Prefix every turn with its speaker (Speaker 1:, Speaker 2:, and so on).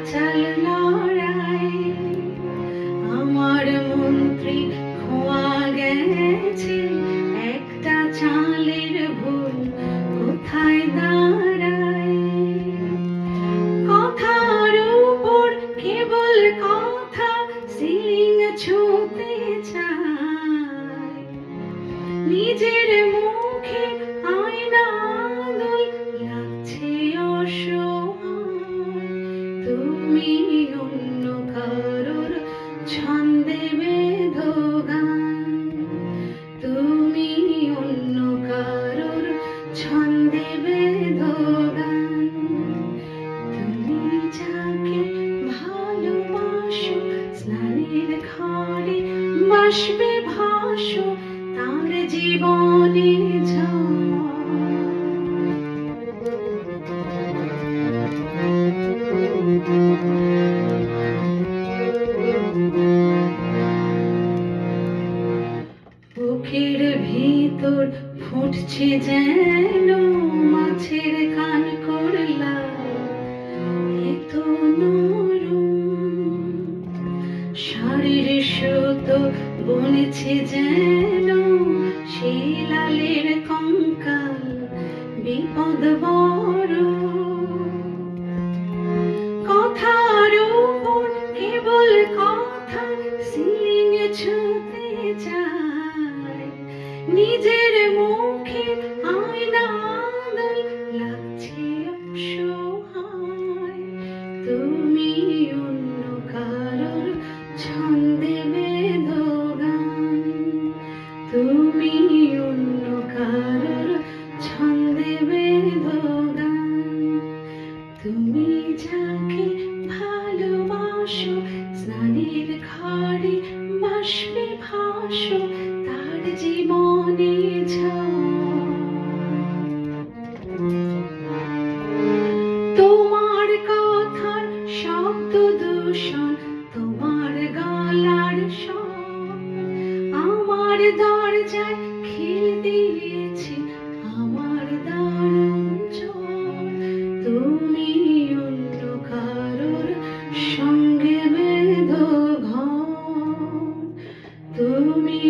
Speaker 1: বাচাল লড়াই। আমার মন্ত্রী খোয়া গেছে, একটা চালের ভুল কোথায় দাঁড়ায়। কথার উপর কেবল কথা, সিলিং ছুঁতে চায়। নিজের মুখে আয়না আদল লাগছে অসহায়। তুমি অন্য কারোর ছন্দে বেঁধো গান, তুমি অন্য কারোর ছন্দে বেঁধো গান। তুমি যাকে ভালোবাসো, স্নানের ঘরে বাসবে ভাসো, তার জীবনে বুকের ভিতর ফুটছে যেন মাছের কান করলা, এত নরম শাড়ির সুতো বনেছে যেন সেই লালের কঙ্কাল, বিপদ বড়। কথার উপর কেবল কথা, সিলিং ছুঁতে চায়। নিজের মুখে আয়না আদল লাগছে অসহায়। তুমি অন্য কারোর ছন্দে বেঁধো গান, তুমি অন্য কারোর ছন্দে বেঁধো গান। তুমি যাকে ভালোবাসো, স্নানের ঘরে বাসবে ভাসো, তার জীবনে তোমার কথার শব্দ দূষণ, তোমার গলার স্বর আমার দরজায় খিল দিয়েছে, আমার দারুণ জ্বর। তুমি অন্য কারোর সঙ্গে বেঁধো ঘর, তুমি